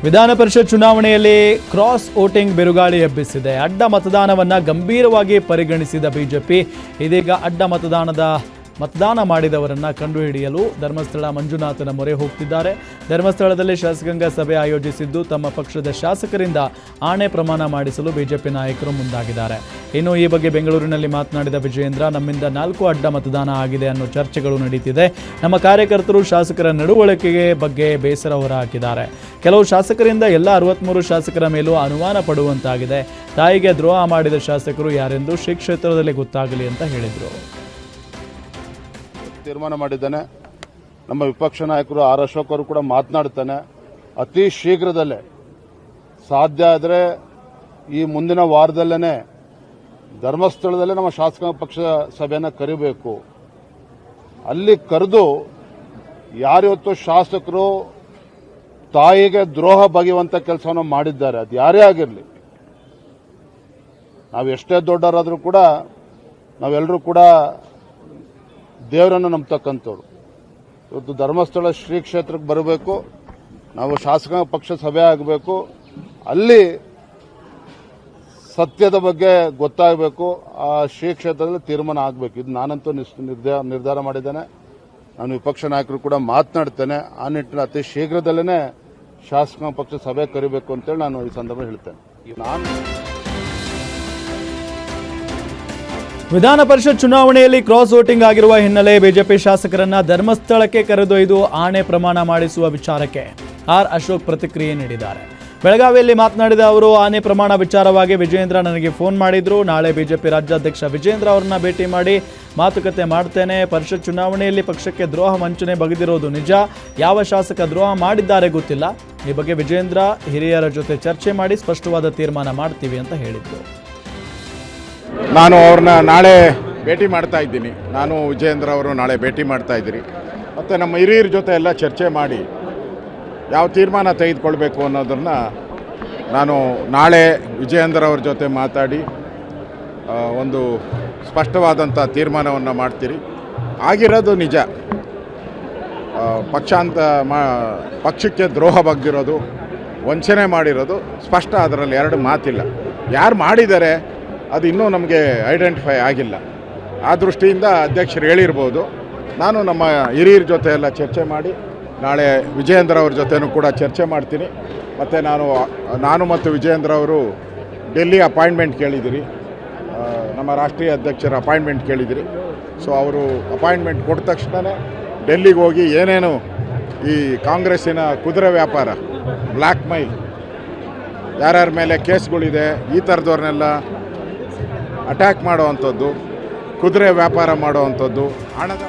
ವಿಧಾನ ಪರಿಷತ್ ಚುನಾವಣೆಯಲ್ಲಿ cross voting ಬಿರುಗಾಳಿ ಎಬ್ಬಿಸಿದೆ. ಅಡ್ಡ ಮತದಾನವನ್ನು ಗಂಭೀರವಾಗಿ ಪರಿಗಣಿಸಿದ ಬಿಜೆಪಿ ಇದೀಗ ಅಡ್ಡ ಮತದಾನ ಮಾಡಿದವರನ್ನು ಕಂಡುಹಿಡಿಯಲು ಧರ್ಮಸ್ಥಳ ಮಂಜುನಾಥನ ಮೊರೆ ಹೋಗ್ತಿದ್ದಾರೆ. ಧರ್ಮಸ್ಥಳದಲ್ಲಿ ಶಾಸಕಾಂಗ ಸಭೆ ಆಯೋಜಿಸಿದ್ದು ತಮ್ಮ ಪಕ್ಷದ ಶಾಸಕರಿಂದ ಆಣೆ ಪ್ರಮಾಣ ಮಾಡಿಸಲು ಬಿಜೆಪಿ ನಾಯಕರು ಮುಂದಾಗಿದ್ದಾರೆ. ಇನ್ನು ಈ ಬಗ್ಗೆ ಬೆಂಗಳೂರಿನಲ್ಲಿ ಮಾತನಾಡಿದ ವಿಜಯೇಂದ್ರ, ನಮ್ಮಿಂದ 4 ಅಡ್ಡ ಮತದಾನ ಆಗಿದೆ ಅನ್ನೋ ಚರ್ಚೆಗಳು ನಡೀತಿದೆ. ನಮ್ಮ ಕಾರ್ಯಕರ್ತರು ಶಾಸಕರ ನಡವಳಿಕೆಗೆ ಬಗ್ಗೆ ಬೇಸರ ಹೊರಹಾಕಿದ್ದಾರೆ. ಕೆಲವು ಶಾಸಕರಿಂದ ಎಲ್ಲ 63 ಶಾಸಕರ ಮೇಲೂ ಅನುಮಾನ ಪಡುವಂತಾಗಿದೆ. ತಾಯಿಗೆ ದ್ರೋಹ ಮಾಡಿದ ಶಾಸಕರು ಯಾರೆಂದು ಶ್ರೀ ಕ್ಷೇತ್ರದಲ್ಲಿ ಗೊತ್ತಾಗಲಿ ಅಂತ ಹೇಳಿದರು. ತೀರ್ಮಾನ ಮಾಡಿದ್ದಾನೆ. ನಮ್ಮ ವಿಪಕ್ಷ ನಾಯಕರು ಆರ್ ಅಶೋಕ್ ಅವರು ಕೂಡ ಮಾತನಾಡ್ತಾನೆ. ಅತಿ ಶೀಘ್ರದಲ್ಲೇ ಸಾಧ್ಯ ಆದರೆ ಈ ಮುಂದಿನ ವಾರದಲ್ಲೇ ಧರ್ಮಸ್ಥಳದಲ್ಲೇ ನಮ್ಮ ಶಾಸಕಾಂಗ ಪಕ್ಷ ಸಭೆಯನ್ನು ಕರಿಬೇಕು. ಅಲ್ಲಿ ಕರೆದು ಯಾರಿವತ್ತು ಶಾಸಕರು ತಾಯಿಗೆ ದ್ರೋಹ ಬಗೆಯುವಂತ ಕೆಲಸವನ್ನು ಮಾಡಿದ್ದಾರೆ, ಅದು ಯಾರೇ ಆಗಿರಲಿ, ನಾವು ಎಷ್ಟೇ ದೊಡ್ಡವರಾದರೂ ಕೂಡ ನಾವೆಲ್ಲರೂ ಕೂಡ ದೇವರನ್ನು ನಂಬತಕ್ಕಂಥವ್ರು. ಇವತ್ತು ಧರ್ಮಸ್ಥಳ ಶ್ರೀ ಕ್ಷೇತ್ರಕ್ಕೆ ಬರಬೇಕು, ನಾವು ಶಾಸಕಾಂಗ ಪಕ್ಷ ಸಭೆ ಆಗಬೇಕು, ಅಲ್ಲಿ ಸತ್ಯದ ಬಗ್ಗೆ ಗೊತ್ತಾಗಬೇಕು, ಆ ಶ್ರೀ ಕ್ಷೇತ್ರದಲ್ಲಿ ತೀರ್ಮಾನ ಆಗಬೇಕು. ಇದು ನಾನಂತೂ ನಿರ್ಧಾರ ಮಾಡಿದ್ದೇನೆ. ನಾನು ವಿಪಕ್ಷ ನಾಯಕರು ಕೂಡ ಮಾತನಾಡ್ತೇನೆ. ಆ ನಿಟ್ಟಿನಲ್ಲಿ ಅತಿ ಶೀಘ್ರದಲ್ಲೇ ಶಾಸಕಾಂಗ ಪಕ್ಷ ಸಭೆ ಕರಿಬೇಕು ಅಂತೇಳಿ ನಾನು ಈ ಸಂದರ್ಭ ಹೇಳ್ತೇನೆ. ವಿಧಾನ ಪರಿಷತ್ ಚುನಾವಣೆಯಲ್ಲಿ ಕ್ರಾಸ್ ವೋಟಿಂಗ್ ಆಗಿರುವ ಹಿನ್ನೆಲೆ ಬಿಜೆಪಿ ಶಾಸಕರನ್ನ ಧರ್ಮಸ್ಥಳಕ್ಕೆ ಕರೆದೊಯ್ದು ಆಣೆ ಪ್ರಮಾಣ ಮಾಡಿಸುವ ವಿಚಾರಕ್ಕೆ ಆರ್ ಅಶೋಕ್ ಪ್ರತಿಕ್ರಿಯೆ ನೀಡಿದ್ದಾರೆ. ಬೆಳಗಾವಿಯಲ್ಲಿ ಮಾತನಾಡಿದ ಅವರು, ಆಣೆ ಪ್ರಮಾಣ ವಿಚಾರವಾಗಿ ವಿಜಯೇಂದ್ರ ನನಗೆ ಫೋನ್ ಮಾಡಿದ್ರು. ನಾಳೆ ಬಿಜೆಪಿ ರಾಜ್ಯಾಧ್ಯಕ್ಷ ವಿಜೇಂದ್ರ ಅವರನ್ನ ಭೇಟಿ ಮಾಡಿ ಮಾತುಕತೆ ಮಾಡ್ತೇನೆ. ಪರಿಷತ್ ಚುನಾವಣೆಯಲ್ಲಿ ಪಕ್ಷಕ್ಕೆ ದ್ರೋಹ ವಂಚನೆ ಬಗೆದಿರೋದು ನಿಜ. ಯಾವ ಶಾಸಕ ದ್ರೋಹ ಮಾಡಿದ್ದಾರೆ ಗೊತ್ತಿಲ್ಲ. ಈ ಬಗ್ಗೆ ವಿಜೇಂದ್ರ ಹಿರಿಯರ ಜೊತೆ ಚರ್ಚೆ ಮಾಡಿ ಸ್ಪಷ್ಟವಾದ ತೀರ್ಮಾನ ಮಾಡ್ತೀವಿ ಅಂತ ಹೇಳಿದ್ರು. ನಾನು ಅವ್ರನ್ನ ನಾಳೆ ಭೇಟಿ ಮಾಡ್ತಾ ಇದ್ದೀನಿ. ನಾನು ವಿಜಯೇಂದ್ರ ಅವರು ನಾಳೆ ಭೇಟಿ ಮಾಡ್ತಾ ಇದ್ದೀರಿ. ಮತ್ತು ನಮ್ಮ ಹಿರಿಯರ ಜೊತೆ ಎಲ್ಲ ಚರ್ಚೆ ಮಾಡಿ ಯಾವ ತೀರ್ಮಾನ ತೆಗೆದುಕೊಳ್ಬೇಕು ಅನ್ನೋದನ್ನು ನಾನು ನಾಳೆ ವಿಜಯೇಂದ್ರ ಅವ್ರ ಜೊತೆ ಮಾತಾಡಿ ಒಂದು ಸ್ಪಷ್ಟವಾದಂಥ ತೀರ್ಮಾನವನ್ನು ಮಾಡ್ತೀರಿ. ಆಗಿರೋದು ನಿಜ. ಪಕ್ಷಕ್ಕೆ ದ್ರೋಹ ಬಗ್ಗಿರೋದು, ವಂಚನೆ ಮಾಡಿರೋದು ಸ್ಪಷ್ಟ. ಅದರಲ್ಲಿ 2 ಮಾತಿಲ್ಲ. ಯಾರು ಮಾಡಿದ್ದಾರೆ ಅದು ಇನ್ನೂ ನಮಗೆ ಐಡೆಂಟಿಫೈ ಆಗಿಲ್ಲ. ಆ ದೃಷ್ಟಿಯಿಂದ ಅಧ್ಯಕ್ಷರು ಹೇಳಿರ್ಬೋದು. ನಾನು ನಮ್ಮ ಹಿರಿಯರ ಜೊತೆ ಎಲ್ಲ ಚರ್ಚೆ ಮಾಡಿ ನಾಳೆ ವಿಜಯೇಂದ್ರ ಅವ್ರ ಜೊತೆನೂ ಕೂಡ ಚರ್ಚೆ ಮಾಡ್ತೀನಿ. ಮತ್ತು ನಾನು ಮತ್ತು ವಿಜಯೇಂದ್ರ ಅವರು ಡೆಲ್ಲಿ ಅಪಾಯಿಂಟ್ಮೆಂಟ್ ಕೇಳಿದಿರಿ, ನಮ್ಮ ರಾಷ್ಟ್ರೀಯ ಅಧ್ಯಕ್ಷರ ಅಪಾಯಿಂಟ್ಮೆಂಟ್ ಕೇಳಿದಿರಿ. ಸೊ ಅವರು ಅಪಾಯಿಂಟ್ಮೆಂಟ್ ಕೊಟ್ಟ ತಕ್ಷಣವೇ ಡೆಲ್ಲಿಗೆ ಹೋಗಿ ಏನೇನು ಈ ಕಾಂಗ್ರೆಸ್ಸಿನ ಕುದುರೆ ವ್ಯಾಪಾರ, ಬ್ಲ್ಯಾಕ್ ಮೈಲ್, ಯಾರ್ಯಾರ ಮೇಲೆ ಕೇಸ್ಗಳಿದೆ, ಈ ಥರದವ್ರನ್ನೆಲ್ಲ ಅಟ್ಯಾಕ್ ಮಾಡುವಂಥದ್ದು, ಕುದುರೆ ವ್ಯಾಪಾರ ಮಾಡುವಂಥದ್ದು, ಹಣದ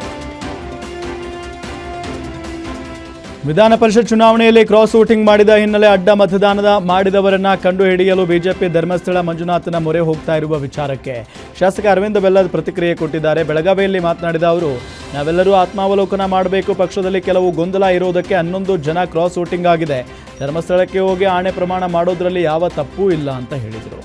ವಿಧಾನ ಪರಿಷತ್ ಚುನಾವಣೆಯಲ್ಲಿ ಕ್ರಾಸ್ ವೋಟಿಂಗ್ ಮಾಡಿದ ಹಿನ್ನೆಲೆ ಅಡ್ಡ ಮತದಾನ ಮಾಡಿದವರನ್ನ ಕಂಡುಹಿಡಿಯಲು ಬಿಜೆಪಿ ಧರ್ಮಸ್ಥಳ ಮಂಜುನಾಥನ ಮೊರೆ ಹೋಗ್ತಾ ಇರುವ ವಿಚಾರಕ್ಕೆ ಶಾಸಕ ಅರವಿಂದ ಬೆಲ್ಲದ್ ಪ್ರತಿಕ್ರಿಯೆ ಕೊಟ್ಟಿದ್ದಾರೆ. ಬೆಳಗಾವಿಯಲ್ಲಿ ಮಾತನಾಡಿದ ಅವರು, ನಾವೆಲ್ಲರೂ ಆತ್ಮಾವಲೋಕನ ಮಾಡಬೇಕು. ಪಕ್ಷದಲ್ಲಿ ಕೆಲವು ಗೊಂದಲ ಇರೋದಕ್ಕೆ 11 ಜನ ಕ್ರಾಸ್ ವೋಟಿಂಗ್ ಆಗಿದೆ. ಧರ್ಮಸ್ಥಳಕ್ಕೆ ಹೋಗಿ ಆಣೆ ಪ್ರಮಾಣ ಮಾಡೋದ್ರಲ್ಲಿ ಯಾವ ತಪ್ಪೂ ಇಲ್ಲ ಅಂತ ಹೇಳಿದರು.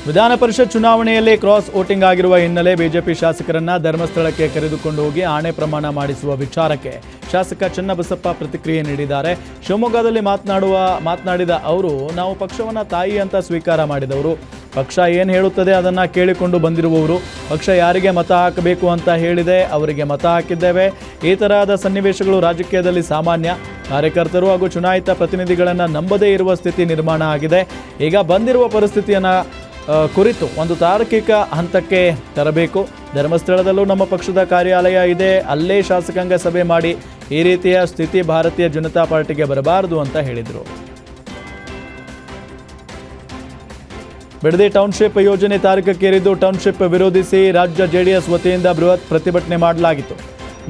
ವಿಧಾನ ಪರಿಷತ್ ಚುನಾವಣೆಯಲ್ಲಿ ಕ್ರಾಸ್ ವೋಟಿಂಗ್ ಆಗಿರುವ ಹಿನ್ನೆಲೆ ಬಿಜೆಪಿ ಶಾಸಕರನ್ನ ಧರ್ಮಸ್ಥಳಕ್ಕೆ ಕರೆದುಕೊಂಡು ಹೋಗಿ ಆಣೆ ಪ್ರಮಾಣ ಮಾಡಿಸುವ ವಿಚಾರಕ್ಕೆ ಶಾಸಕ ಚನ್ನಬಸಪ್ಪ ಪ್ರತಿಕ್ರಿಯೆ ನೀಡಿದ್ದಾರೆ. ಶಿವಮೊಗ್ಗದಲ್ಲಿ ಮಾತನಾಡಿದ ಅವರು, ನಾವು ಪಕ್ಷವನ್ನು ತಾಯಿ ಅಂತ ಸ್ವೀಕಾರ ಮಾಡಿದವರು. ಪಕ್ಷ ಏನು ಹೇಳುತ್ತದೆ ಅದನ್ನು ಕೇಳಿಕೊಂಡು ಬಂದಿರುವವರು. ಪಕ್ಷ ಯಾರಿಗೆ ಮತ ಹಾಕಬೇಕು ಅಂತ ಹೇಳಿದೆ ಅವರಿಗೆ ಮತ ಹಾಕಿದ್ದೇವೆ. ಈ ತರಹದ ಸನ್ನಿವೇಶಗಳು ರಾಜಕೀಯದಲ್ಲಿ ಸಾಮಾನ್ಯ. ಕಾರ್ಯಕರ್ತರು ಹಾಗೂ ಚುನಾಯಿತ ಪ್ರತಿನಿಧಿಗಳನ್ನು ನಂಬದೇ ಇರುವ ಸ್ಥಿತಿ ನಿರ್ಮಾಣ ಆಗಿದೆ. ಈಗ ಬಂದಿರುವ ಪರಿಸ್ಥಿತಿಯನ್ನು ಕುರಿತು ಒಂದು ತಾರ್ಕಿಕ ಹಂತಕ್ಕೆ ತರಬೇಕು. ಧರ್ಮಸ್ಥಳದಲ್ಲೂ ನಮ್ಮ ಪಕ್ಷದ ಕಾರ್ಯಾಲಯ ಇದೆ, ಅಲ್ಲೇ ಶಾಸಕಾಂಗ ಸಭೆ ಮಾಡಿ ಈ ರೀತಿಯ ಸ್ಥಿತಿ ಭಾರತೀಯ ಜನತಾ ಪಾರ್ಟಿಗೆ ಬರಬಾರದು ಅಂತ ಹೇಳಿದರು. ಬಿಡದಿ ಟೌನ್ಶಿಪ್ ಯೋಜನೆ ತಾರಕಕ್ಕೇರಿದ್ದು ಟೌನ್ಶಿಪ್ ವಿರೋಧಿಸಿ ರಾಜ್ಯ ಜೆಡಿಎಸ್ ವತಿಯಿಂದ ಬೃಹತ್ ಪ್ರತಿಭಟನೆ ಮಾಡಲಾಗಿತ್ತು.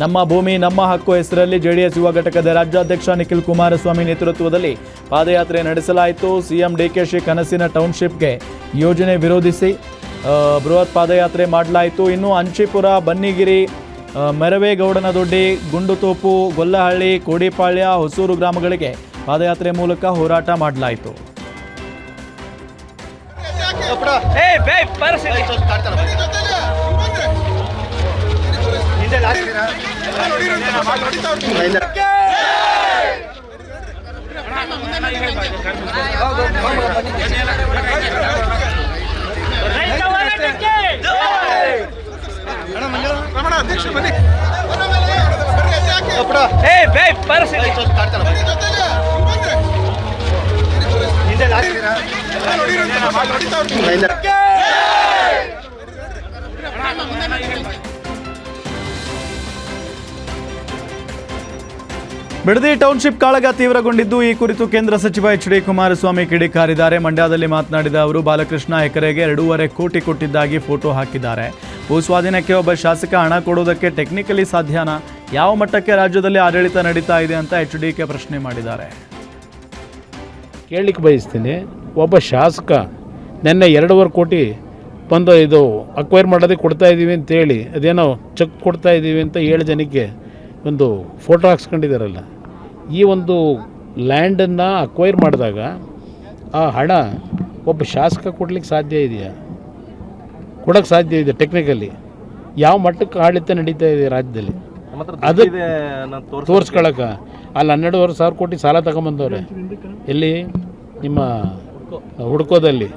ನಮ್ಮ ಭೂಮಿ ನಮ್ಮ ಹಕ್ಕು ಹೆಸರಲ್ಲಿ ಜೆಡಿಎಸ್ ಯುವ ಘಟಕದ ರಾಜ್ಯಾಧ್ಯಕ್ಷ ನಿಖಿಲ್ ಕುಮಾರಸ್ವಾಮಿ ನೇತೃತ್ವದಲ್ಲಿ ಪಾದಯಾತ್ರೆ ನಡೆಸಲಾಯಿತು. ಸಿಎಂ ಡಿಕೆಶಿ ಕನಸಿನ ಟೌನ್ಶಿಪ್ಗೆ ಯೋಜನೆ ವಿರೋಧಿಸಿ ಬೃಹತ್ ಪಾದಯಾತ್ರೆ ಮಾಡಲಾಯಿತು. ಇನ್ನು ಅಂಚಿಪುರ, ಬನ್ನಿಗಿರಿ, ಮೆರವೇಗೌಡನದೊಡ್ಡಿ, ಗುಂಡುತೋಪು, ಗೊಲ್ಲಹಳ್ಳಿ, ಕೋಡಿಪಾಳ್ಯ, ಹೊಸೂರು ಗ್ರಾಮಗಳಿಗೆ ಪಾದಯಾತ್ರೆ ಮೂಲಕ ಹೋರಾಟ ಮಾಡಲಾಯಿತು. ಬಿಡದಿ ಟೌನ್ಶಿಪ್ ಕಾಳಗ ತೀವ್ರಗೊಂಡಿದ್ದು ಈ ಕುರಿತು ಕೇಂದ್ರ ಸಚಿವ ಎಚ್.ಡಿ. ಕುಮಾರಸ್ವಾಮಿ ಕಿಡಿಕಾರಿದ್ದಾರೆ. ಮಂಡ್ಯದಲ್ಲಿ ಮಾತನಾಡಿದ ಅವರು ಬಾಲಕೃಷ್ಣ ಎಕರೆಗೆ 2.5 ಕೋಟಿ ಕೊಟ್ಟಿದ್ದಾಗಿ ಫೋಟೋ ಹಾಕಿದ್ದಾರೆ. ಭೂಸ್ವಾಧೀನಕ್ಕೆ ಒಬ್ಬ ಶಾಸಕ ಹಣ ಕೊಡುವುದಕ್ಕೆ ಟೆಕ್ನಿಕಲಿ ಸಾಧ್ಯನಾ? ಯಾವ ಮಟ್ಟಕ್ಕೆ ರಾಜ್ಯದಲ್ಲಿ ಆಡಳಿತ ನಡೀತಾ ಇದೆ ಅಂತ ಎಚ್.ಡಿ.ಕೆ ಪ್ರಶ್ನೆ ಮಾಡಿದ್ದಾರೆ. ಕೇಳಲಿಕ್ಕೆ ಬಯಸ್ತೀನಿ, ಒಬ್ಬ ಶಾಸಕ ನಿನ್ನೆ 2.5 ಕೋಟಿ ಬಂದು ಇದು ಅಕ್ವೈರ್ ಮಾಡೋದಕ್ಕೆ ಕೊಡ್ತಾ ಇದ್ದೀವಿ ಅಂತೇಳಿ ಅದೇನೋ ಚೆಕ್ ಕೊಡ್ತಾ ಇದ್ದೀವಿ ಅಂತ 7 ಜನಕ್ಕೆ ಒಂದು ಫೋಟೋ ಹಾಕ್ಸ್ಕೊಂಡಿದ್ದಾರಲ್ಲ. ಈ ಒಂದು ಲ್ಯಾಂಡನ್ನು ಅಕ್ವೈರ್ ಮಾಡಿದಾಗ ಆ ಹಣ ಒಬ್ಬ ಶಾಸಕ ಕೊಡ್ಲಿಕ್ಕೆ ಸಾಧ್ಯ ಇದೆಯಾ? ಕೊಡೋಕ್ಕೆ ಸಾಧ್ಯ ಇದೆ ಟೆಕ್ನಿಕಲಿ? ಯಾವ ಮಟ್ಟಕ್ಕೆ ಆಡಳಿತ ನಡೀತಾ ಇದೆ ರಾಜ್ಯದಲ್ಲಿ ಅದು ತೋರಿಸ್ಕೊಳಕ್ಕೆ? ಅಲ್ಲಿ 12,500 ಕೋಟಿ ಸಾಲ ತಗೊಂಬಂದವ್ರೆ. ಎಲ್ಲಿ? ನಿಮ್ಮ ಹುಡ್ಕೋದಲ್ಲಿ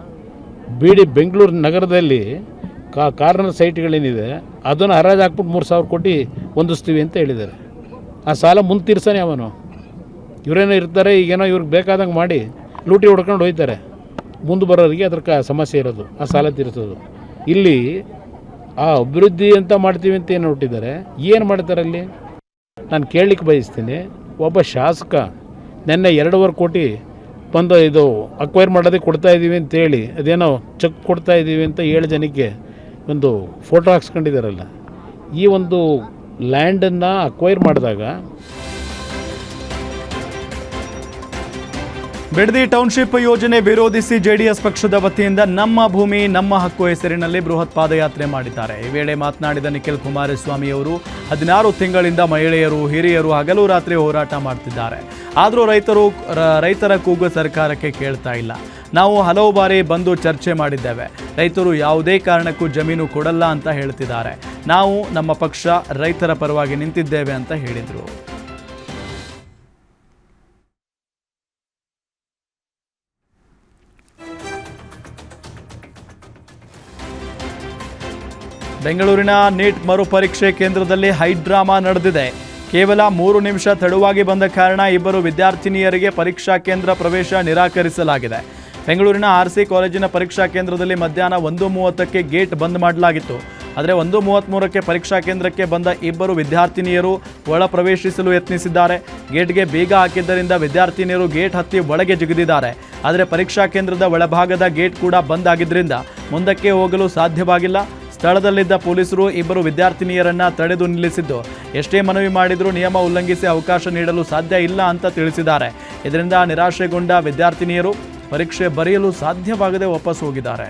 ಬೆಂಗಳೂರು ನಗರದಲ್ಲಿ ಕಾರ್ನರ್ ಸೈಟ್ಗಳೇನಿದೆ ಅದನ್ನು ಹರಾಜು ಹಾಕ್ಬಿಟ್ಟು 3,000 ಕೋಟಿ ಹೊಂದಿಸ್ತೀವಿ ಅಂತ ಹೇಳಿದ್ದಾರೆ. ಆ ಸಾಲ ಮುಂದೆ ತೀರ್ಸಾನೆ ಅವನು. ಇವರೇನೋ ಇರ್ತಾರೆ, ಈಗೇನೋ ಇವ್ರಿಗೆ ಬೇಕಾದಂಗೆ ಮಾಡಿ ಲೂಟಿ ಹೊಡ್ಕೊಂಡು ಹೋಗ್ತಾರೆ. ಮುಂದೆ ಬರೋರಿಗೆ ಅದ್ರ ಸಮಸ್ಯೆ ಇರೋದು ಆ ಸಾಲ ತೀರಿಸೋದು. ಇಲ್ಲಿ ಆ ಅಭಿವೃದ್ಧಿ ಅಂತ ಮಾಡ್ತೀವಿ ಅಂತ ಏನು ಹೊಟ್ಟಿದ್ದಾರೆ, ಏನು ಮಾಡ್ತಾರೆ ಅಲ್ಲಿ? ನಾನು ಕೇಳಲಿಕ್ಕೆ ಬಯಸ್ತೀನಿ, ಒಬ್ಬ ಶಾಸಕ ನಿನ್ನೆ 2.5 ಕೋಟಿ ಬಂದು ಇದು ಅಕ್ವೈರ್ ಮಾಡೋದಕ್ಕೆ ಕೊಡ್ತಾ ಇದ್ದೀವಿ ಅಂತೇಳಿ ಅದೇನೋ ಚೆಕ್ ಕೊಡ್ತಾ ಇದ್ದೀವಿ ಅಂತ 7 ಜನಕ್ಕೆ ಒಂದು ಫೋಟೋ ಹಾಕ್ಸ್ಕೊಂಡಿದ್ದಾರಲ್ಲ. ಈ ಒಂದು ಲ್ಯಾಂಡನ್ನು ಅಕ್ವೈರ್ ಮಾಡಿದಾಗ ಬಿಡದಿ ಟೌನ್ಶಿಪ್ ಯೋಜನೆ ವಿರೋಧಿಸಿ ಜೆಡಿಎಸ್ ಪಕ್ಷದ ವತಿಯಿಂದ ನಮ್ಮ ಭೂಮಿ ನಮ್ಮ ಹಕ್ಕು ಹೆಸರಿನಲ್ಲಿ ಬೃಹತ್ ಪಾದಯಾತ್ರೆ ಮಾಡಿದ್ದಾರೆ. ಈ ವೇಳೆ ಮಾತನಾಡಿದ ನಿಖಿಲ್ ಕುಮಾರಸ್ವಾಮಿ ಅವರು 16 ತಿಂಗಳಿಂದ ಮಹಿಳೆಯರು ಹಿರಿಯರು ಹಗಲು ರಾತ್ರಿ ಹೋರಾಟ ಮಾಡ್ತಿದ್ದಾರೆ. ಆದರೂ ರೈತರ ಕೂಗು ಸರ್ಕಾರಕ್ಕೆ ಕೇಳ್ತಾ ಇಲ್ಲ. ನಾವು ಹಲವು ಬಾರಿ ಬಂದು ಚರ್ಚೆ ಮಾಡಿದ್ದೇವೆ. ರೈತರು ಯಾವುದೇ ಕಾರಣಕ್ಕೂ ಜಮೀನು ಕೊಡಲ್ಲ ಅಂತ ಹೇಳ್ತಿದ್ದಾರೆ. ನಾವು ನಮ್ಮ ಪಕ್ಷ ರೈತರ ಪರವಾಗಿ ನಿಂತಿದ್ದೇವೆ ಅಂತ ಹೇಳಿದರು. ಬೆಂಗಳೂರಿನ ನೀಟ್ ಮರುಪರೀಕ್ಷೆ ಕೇಂದ್ರದಲ್ಲಿ ಹೈಡ್ರಾಮಾ ನಡೆದಿದೆ. ಕೇವಲ 3 ನಿಮಿಷ ತಡವಾಗಿ ಬಂದ ಕಾರಣ ಇಬ್ಬರು ವಿದ್ಯಾರ್ಥಿನಿಯರಿಗೆ ಪರೀಕ್ಷಾ ಕೇಂದ್ರ ಪ್ರವೇಶ ನಿರಾಕರಿಸಲಾಗಿದೆ. ಬೆಂಗಳೂರಿನ ಆರ್ಸಿ ಕಾಲೇಜಿನ ಪರೀಕ್ಷಾ ಕೇಂದ್ರದಲ್ಲಿ ಮಧ್ಯಾಹ್ನ 1:30ಕ್ಕೆ ಗೇಟ್ ಬಂದ್ ಮಾಡಲಾಗಿತ್ತು. ಆದರೆ 1:33ಕ್ಕೆ ಪರೀಕ್ಷಾ ಕೇಂದ್ರಕ್ಕೆ ಬಂದ ಇಬ್ಬರು ವಿದ್ಯಾರ್ಥಿನಿಯರು ಒಳ ಪ್ರವೇಶಿಸಲು ಯತ್ನಿಸಿದ್ದಾರೆ. ಗೇಟ್ಗೆ ಬೀಗ ಹಾಕಿದ್ದರಿಂದ ವಿದ್ಯಾರ್ಥಿನಿಯರು ಗೇಟ್ ಹತ್ತಿ ಒಳಗೆ ಜಿಗಿದಿದ್ದಾರೆ. ಆದರೆ ಪರೀಕ್ಷಾ ಕೇಂದ್ರದ ಒಳಭಾಗದ ಗೇಟ್ ಕೂಡ ಬಂದ್ ಆಗಿದ್ದರಿಂದ ಮುಂದಕ್ಕೆ ಹೋಗಲು ಸಾಧ್ಯವಾಗಿಲ್ಲ. ಸ್ಥಳದಲ್ಲಿದ್ದ ಪೊಲೀಸರು ಇಬ್ಬರು ವಿದ್ಯಾರ್ಥಿನಿಯರನ್ನ ತಡೆದು ನಿಲ್ಲಿಸಿದ್ದು, ಎಷ್ಟೇ ಮನವಿ ಮಾಡಿದರೂ ನಿಯಮ ಉಲ್ಲಂಘಿಸಿ ಅವಕಾಶ ನೀಡಲು ಸಾಧ್ಯ ಇಲ್ಲ ಅಂತ ತಿಳಿಸಿದ್ದಾರೆ. ಇದರಿಂದ ನಿರಾಶೆಗೊಂಡ ವಿದ್ಯಾರ್ಥಿನಿಯರು ಪರೀಕ್ಷೆ ಬರೆಯಲು ಸಾಧ್ಯವಾಗದೆ ವಾಪಸ್ ಹೋಗಿದ್ದಾರೆ.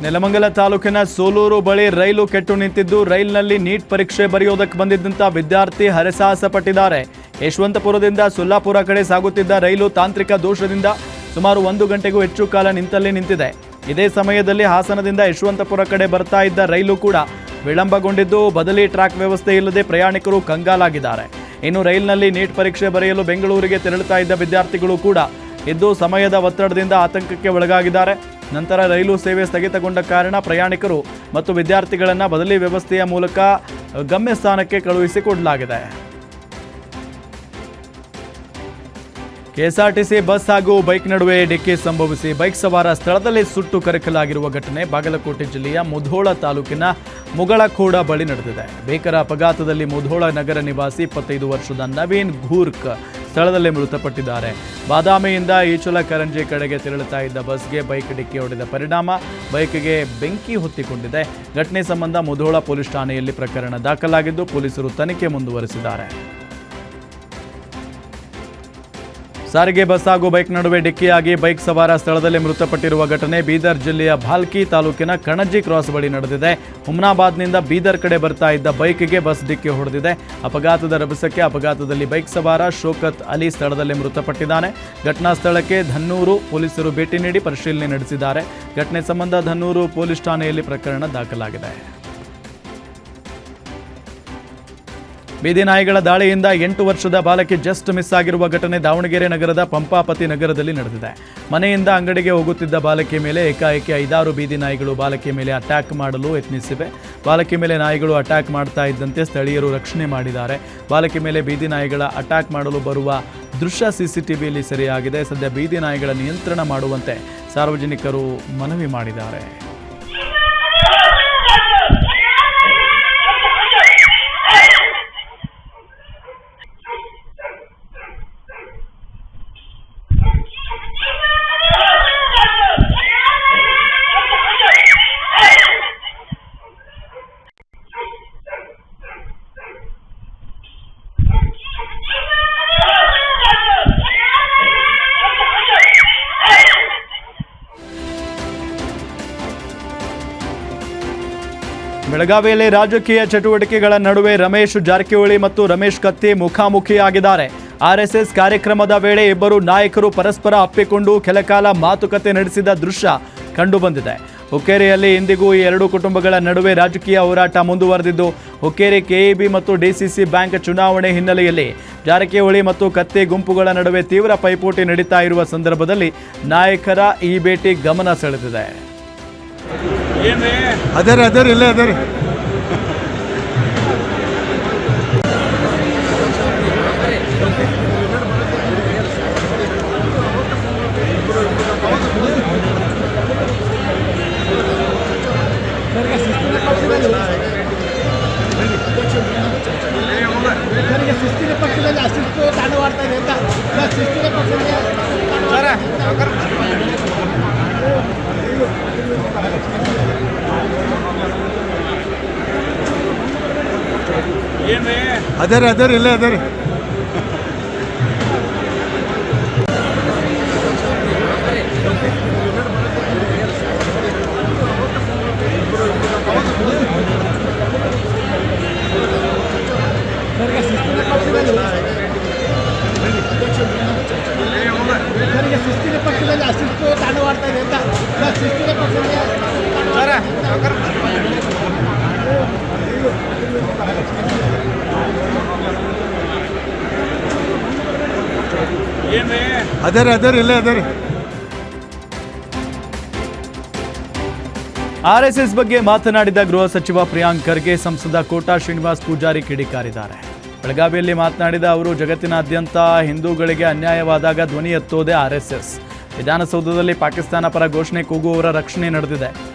ನೆಲಮಂಗಲ ತಾಲೂಕಿನ ಸೋಲೂರು ಬಳಿ ರೈಲು ಕೆಟ್ಟು ನಿಂತಿದ್ದು, ರೈಲಿನಲ್ಲಿ ನೀಟ್ ಪರೀಕ್ಷೆ ಬರೆಯೋದಕ್ಕೆ ಬಂದಿದ್ದಂಥ ವಿದ್ಯಾರ್ಥಿ ಹರಸಾಹಸ ಪಟ್ಟಿದ್ದಾರೆ. ಯಶವಂತಪುರದಿಂದ ಸೊಲ್ಲಾಪುರ ಕಡೆ ಸಾಗುತ್ತಿದ್ದ ರೈಲು ತಾಂತ್ರಿಕ ದೋಷದಿಂದ ಸುಮಾರು 1 ಗಂಟೆಗೂ ಹೆಚ್ಚು ಕಾಲ ನಿಂತಲ್ಲೇ ನಿಂತಿದೆ. ಇದೇ ಸಮಯದಲ್ಲಿ ಹಾಸನದಿಂದ ಯಶವಂತಪುರ ಕಡೆ ಬರ್ತಾ ಇದ್ದ ರೈಲು ಕೂಡ ವಿಳಂಬಗೊಂಡಿದ್ದು, ಬದಲಿ ಟ್ರ್ಯಾಕ್ ವ್ಯವಸ್ಥೆ ಇಲ್ಲದೆ ಪ್ರಯಾಣಿಕರು ಕಂಗಾಲಾಗಿದ್ದಾರೆ. ಇನ್ನು ರೈಲಿನಲ್ಲಿ ನೀಟ್ ಪರೀಕ್ಷೆ ಬರೆಯಲು ಬೆಂಗಳೂರಿಗೆ ತೆರಳುತ್ತಾ ಇದ್ದ ವಿದ್ಯಾರ್ಥಿಗಳು ಕೂಡ ಇದ್ದು ಸಮಯದ ಒತ್ತಡದಿಂದ ಆತಂಕಕ್ಕೆ ಒಳಗಾಗಿದ್ದಾರೆ. ನಂತರ ರೈಲು ಸೇವೆ ಸ್ಥಗಿತಗೊಂಡ ಕಾರಣ ಪ್ರಯಾಣಿಕರು ಮತ್ತು ವಿದ್ಯಾರ್ಥಿಗಳನ್ನು ಬದಲಿ ವ್ಯವಸ್ಥೆಯ ಮೂಲಕ ಗಮ್ಯಸ್ಥಾನಕ್ಕೆ ಕಳುಹಿಸಿಕೊಡಲಾಗಿದೆ. ಕೆಎಸ್ಆರ್ಟಿಸಿ ಬಸ್ ಹಾಗೂ ಬೈಕ್ ನಡುವೆ ಡಿಕ್ಕಿ ಸಂಭವಿಸಿ ಬೈಕ್ ಸವಾರ ಸ್ಥಳದಲ್ಲಿ ಸುಟ್ಟು ಕರಕಲಾಗಿರುವ ಘಟನೆ ಬಾಗಲಕೋಟೆ ಜಿಲ್ಲೆಯ ಮುಧೋಳ ತಾಲೂಕಿನ ಮುಗಳಖೋಡ ಬಳಿ ನಡೆದಿದೆ. ಭೀಕರ ಅಪಘಾತದಲ್ಲಿ ಮುಧೋಳ ನಗರ ನಿವಾಸಿ 25 ವರ್ಷದ ನವೀನ್ ಘೂರ್ಕ್ ಸ್ಥಳದಲ್ಲೇ ಮೃತಪಟ್ಟಿದ್ದಾರೆ. ಬಾದಾಮಿಯಿಂದ ಈಚಲಕರಂಜಿ ಕಡೆಗೆ ತೆರಳುತ್ತಾ ಇದ್ದ ಬಸ್ಗೆ ಬೈಕ್ ಡಿಕ್ಕಿ ಹೊಡೆದ ಪರಿಣಾಮ ಬೈಕ್ಗೆ ಬೆಂಕಿ ಹೊತ್ತಿಕೊಂಡಿದೆ. ಘಟನೆ ಸಂಬಂಧ ಮುಧೋಳ ಪೊಲೀಸ್ ಠಾಣೆಯಲ್ಲಿ ಪ್ರಕರಣ ದಾಖಲಾಗಿದ್ದು ಪೊಲೀಸರು ತನಿಖೆ ಮುಂದುವರೆಸಿದ್ದಾರೆ. ಸಾರಿಗೆ ಬಸ್ ಹಾಗೂ ಬೈಕ್ ನಡುವೆ ಡಿಕ್ಕಿಯಾಗಿ ಬೈಕ್ ಸವಾರ ಸ್ಥಳದಲ್ಲೇ ಮೃತಪಟ್ಟಿರುವ ಘಟನೆ ಬೀದರ್ ಜಿಲ್ಲೆಯ ಭಾಲ್ಕಿ ತಾಲೂಕಿನ ಕಣಜಿ ಕ್ರಾಸ್ ಬಳಿ ನಡೆದಿದೆ. ಹುಮ್ನಾಬಾದ್ನಿಂದ ಬೀದರ್ ಕಡೆ ಬರ್ತಾ ಇದ್ದ ಬೈಕ್ಗೆ ಬಸ್ ಡಿಕ್ಕಿ ಹೊಡೆದಿದೆ. ಅಪಘಾತದ ರಭಸಕ್ಕೆ ಅಪಘಾತದಲ್ಲಿ ಬೈಕ್ ಸವಾರ ಶೋಕತ್ ಅಲಿ ಸ್ಥಳದಲ್ಲೇ ಮೃತಪಟ್ಟಿದ್ದಾನೆ. ಘಟನಾ ಸ್ಥಳಕ್ಕೆ ಧನ್ನೂರು ಪೊಲೀಸರು ಭೇಟಿ ನೀಡಿ ಪರಿಶೀಲನೆ ನಡೆಸಿದ್ದಾರೆ. ಘಟನೆ ಸಂಬಂಧ ಧನ್ನೂರು ಪೊಲೀಸ್ ಠಾಣೆಯಲ್ಲಿ ಪ್ರಕರಣ ದಾಖಲಾಗಿದೆ. ಬೀದಿ ನಾಯಿಗಳ ದಾಳಿಯಿಂದ 8 ವರ್ಷದ ಬಾಲಕಿ ಜಸ್ಟ್ ಮಿಸ್ ಆಗಿರುವ ಘಟನೆ ದಾವಣಗೆರೆ ನಗರದ ಪಂಪಾಪತಿ ನಗರದಲ್ಲಿ ನಡೆದಿದೆ. ಮನೆಯಿಂದ ಅಂಗಡಿಗೆ ಹೋಗುತ್ತಿದ್ದ ಬಾಲಕಿ ಮೇಲೆ ಏಕಾಏಕಿ 5-6 ಬೀದಿ ನಾಯಿಗಳು ಬಾಲಕಿಯ ಮೇಲೆ ಅಟ್ಯಾಕ್ ಮಾಡಲು ಯತ್ನಿಸಿವೆ. ಬಾಲಕಿ ಮೇಲೆ ನಾಯಿಗಳು ಅಟ್ಯಾಕ್ ಮಾಡ್ತಾ ಇದ್ದಂತೆ ಸ್ಥಳೀಯರು ರಕ್ಷಣೆ ಮಾಡಿದ್ದಾರೆ. ಬಾಲಕಿ ಮೇಲೆ ಬೀದಿ ನಾಯಿಗಳ ಅಟ್ಯಾಕ್ ಮಾಡಲು ಬರುವ ದೃಶ್ಯ ಸಿಸಿಟಿವಿಯಲ್ಲಿ ಸೆರೆಯಾಗಿದೆ. ಸದ್ಯ ಬೀದಿ ನಾಯಿಗಳ ನಿಯಂತ್ರಣ ಮಾಡುವಂತೆ ಸಾರ್ವಜನಿಕರು ಮನವಿ ಮಾಡಿದ್ದಾರೆ. ಬೆಳಗಾವಿಯಲ್ಲಿ ರಾಜಕೀಯ ಚಟುವಟಿಕೆಗಳ ನಡುವೆ ರಮೇಶ್ ಜಾರಕಿಹೊಳಿ ಮತ್ತು ರಮೇಶ್ ಕತ್ತಿ ಮುಖಾಮುಖಿಯಾಗಿದ್ದಾರೆ. ಆರ್ಎಸ್ಎಸ್ ಕಾರ್ಯಕ್ರಮದ ವೇಳೆ ಇಬ್ಬರು ನಾಯಕರು ಪರಸ್ಪರ ಅಪ್ಪಿಕೊಂಡು ಕೆಲಕಾಲ ಮಾತುಕತೆ ನಡೆಸಿದ ದೃಶ್ಯ ಕಂಡುಬಂದಿದೆ. ಹುಕ್ಕೇರಿಯಲ್ಲಿ ಇಂದಿಗೂ ಈ ಎರಡೂ ಕುಟುಂಬಗಳ ನಡುವೆ ರಾಜಕೀಯ ಹೋರಾಟ ಮುಂದುವರೆದಿದ್ದು, ಹುಕ್ಕೇರಿ ಕೆಇಬಿ ಮತ್ತು ಡಿಸಿಸಿ ಬ್ಯಾಂಕ್ ಚುನಾವಣೆ ಹಿನ್ನೆಲೆಯಲ್ಲಿ ಜಾರಕಿಹೊಳಿ ಮತ್ತು ಕತ್ತಿ ಗುಂಪುಗಳ ನಡುವೆ ತೀವ್ರ ಪೈಪೋಟಿ ನಡೀತಾ ಇರುವ ಸಂದರ್ಭದಲ್ಲಿ ನಾಯಕರ ಈ ಭೇಟಿ ಗಮನ ಸೆಳೆದಿದೆ. ಅದರಿ ಇಲ್ಲೇ ಅದರಿ ಶಿಸ್ತಿನ ಪಕ್ಷದಲ್ಲಿ ಅಶಿಸ್ತು ತಾಂಡವಾಡ್ತಾ ಇದೆ ಅಂತ ಶಿಸ್ತಿನ ಪಕ್ಷದಲ್ಲಿ ಅದರಿ ಇಲ್ಲೇ ಅದರಿ ಶಿಸ್ತಿನ ಪಕ್ಷದಲ್ಲಿ ಅಶಿಸ್ತು ತಾಂಡವಾಡ್ತಾ ಇದೆ ಅಂತ ಶಿಸ್ತಿನ ಪಕ್ಷದಲ್ಲಿ ಅದರಿ ಇಲ್ಲೇ ಅದರಿ ಆರ್ಎಸ್ಎಸ್ ಬಗ್ಗೆ ಮಾತನಾಡಿದ ಗೃಹ ಸಚಿವ ಪ್ರಿಯಾಂಕ್ ಖರ್ಗೆ ಸಂಸದ ಕೋಟಾ ಶ್ರೀನಿವಾಸ್ ಪೂಜಾರಿ ಕಿಡಿಕಾರಿದ್ದಾರೆ. ಬೆಳಗಾವಿಯಲ್ಲಿ ಮಾತನಾಡಿದ ಅವರು, ಜಗತ್ತಿನಾದ್ಯಂತ ಹಿಂದೂಗಳಿಗೆ ಅನ್ಯಾಯವಾದಾಗ ಧ್ವನಿ ಎತ್ತೋದೇ ಆರ್ಎಸ್ಎಸ್. ವಿಧಾನಸೌಧದಲ್ಲಿ ಪಾಕಿಸ್ತಾನ ಪರ ಘೋಷಣೆ ಕೂಗುವವರ ರಕ್ಷಣೆ ನಡೆದಿದೆ.